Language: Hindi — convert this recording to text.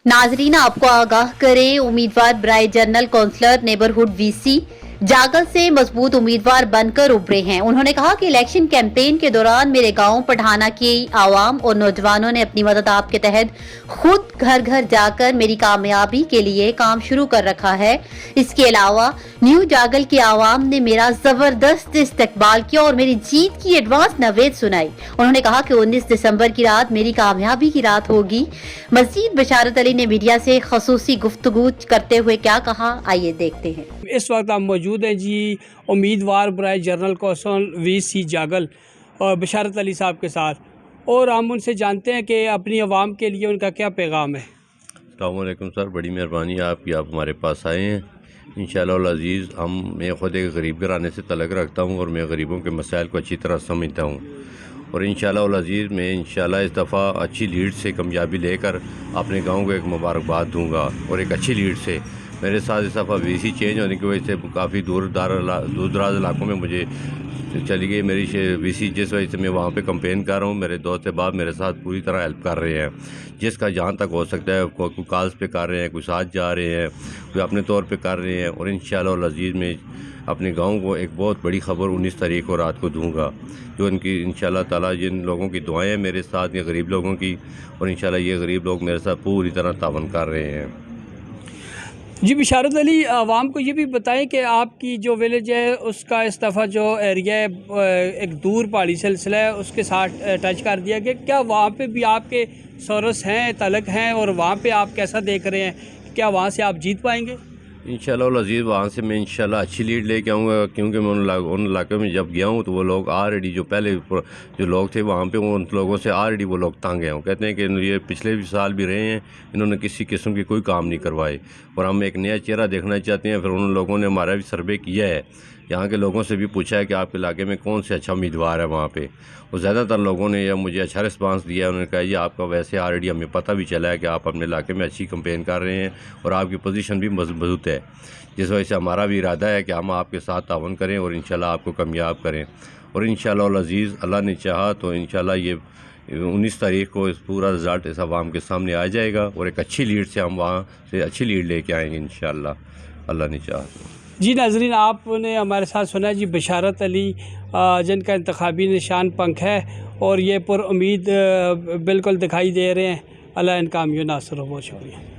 नाजरीन, आपको आगाह करें, उम्मीदवार बराए जनरल कौंसलर नेबरहुड वीसी जागल से मजबूत उम्मीदवार बनकर उभरे हैं। उन्होंने कहा कि इलेक्शन कैंपेन के दौरान मेरे गांव पठाना की आवाम और नौजवानों ने अपनी मदद आप के तहत खुद घर घर जाकर मेरी कामयाबी के लिए काम शुरू कर रखा है। इसके अलावा न्यू जागल की आवाम ने मेरा जबरदस्त इस्तकबाल किया और मेरी जीत की एडवांस नवेद सुनाई। उन्होंने कहा कि 19 दिसंबर की रात मेरी कामयाबी की रात होगी। मजीद बशारत अली ने मीडिया से खसूसी गुफ्तगू करते हुए क्या कहा, आइए देखते हैं। इस वक्त हम मौजूद हैं जी उम्मीदवार बराए जनरल कौंसल वीसी जागल और बशारत अली साहब के साथ, और हम उनसे जानते हैं कि अपनी आवाम के लिए उनका क्या पैगाम है। अस्सलाम वालेकुम सर, बड़ी मेहरबानी आपकी, आप हमारे पास आए हैं। इंशाअल्लाह अज़ीज़, मैं ख़ुद एक गरीब घराने से तल्लुक़ रखता हूँ और मैं गरीबों के मसाइल को अच्छी तरह समझता हूँ और इंशाअल्लाह अज़ीज़ मैं इंशाअल्लाह इस दफ़ा अच्छी लीड से कामयाबी लेकर अपने गाँव को एक मुबारकबाद दूँगा और एक अच्छी लीड से। मेरे साथ इस दफ़ा वीसी चेंज होने की वजह से काफ़ी दूर दराज इलाकों में मुझे चली गई मेरी वीसी, जिस वजह से मैं वहाँ पे कंपेन कर रहा हूँ। मेरे दोस्त अहबाब मेरे साथ पूरी तरह हेल्प कर रहे हैं, जिसका जहाँ तक हो सकता है कोई कॉल्स पे कर रहे हैं, कोई साथ जा रहे हैं, कोई अपने तौर पे कर रहे हैं। और इंशाअल्लाह अज़ीज़ में अपने गाँव को एक बहुत बड़ी खबर 19 तारीख को रात को दूँगा, जो उनकी इंशाअल्लाह ताला जिन लोगों की दुआएँ हैं मेरे साथ, ये गरीब लोगों की, और इंशाअल्लाह ये गरीब लोग मेरे साथ पूरी तरह तावन कर रहे हैं। जी बशारत अली, आवाम को ये भी बताएं कि आपकी जो विलेज है उसका इस दफ़ा जो एरिया है एक दूर पहाड़ी सिलसिला है, उसके साथ टच कर दिया कि क्या वहाँ पे भी आपके सोर्स हैं, तलक हैं, और वहाँ पे आप कैसा देख रहे हैं, क्या वहाँ से आप जीत पाएंगे? इंशाअल्लाह अज़ीज़ वहाँ से मैं इंशाअल्लाह अच्छी लीड लेके आऊँगा, क्योंकि मैं उन इलाकों में जब गया हूँ तो वो लोग ऑलरेडी जो पहले जो लोग थे वहाँ पे उन लोगों से ऑलरेडी वो लोग तंग हैं। वो कहते हैं कि ये पिछले भी साल भी रहे हैं, इन्होंने किसी किस्म की कोई काम नहीं करवाए और हम एक नया चेहरा देखना चाहते हैं। फिर उन लोगों ने हमारा भी सर्वे किया है, यहाँ के लोगों से भी पूछा है कि आपके इलाके में कौन से अच्छा उम्मीदवार है वहाँ पे, और ज़्यादातर लोगों ने यह मुझे अच्छा रिस्पांस दिया है। उन्होंने कहा ये आपका वैसे ऑलरेडी हमें पता भी चला है कि आप अपने इलाके में अच्छी कंपेन कर रहे हैं और आपकी पोजीशन भी मजबूत है, जिस वजह से हमारा भी इरादा है कि हम आपके साथ तावन करें और इंशाल्लाह आपको कामयाब करें। और इंशाअल्लाह अज़ीज़ अल्लाह ने चाहा तो इंशाअल्लाह ये 19 तारीख को इस पूरा रिज़ल्ट इस आवाम के सामने आ जाएगा और एक अच्छी लीड से हम वहाँ से अच्छी लीड लेके आएँगे इंशाअल्लाह, अल्लाह ने चाहा। जी नाज़रीन, आपने हमारे साथ सुना जी बशारत अली जिनका इंतखाबी निशान पंख है और ये पुर उम्मीद बिल्कुल दिखाई दे रहे हैं। अल्लाह इनका नासर हो। बहुत शुक्रिया।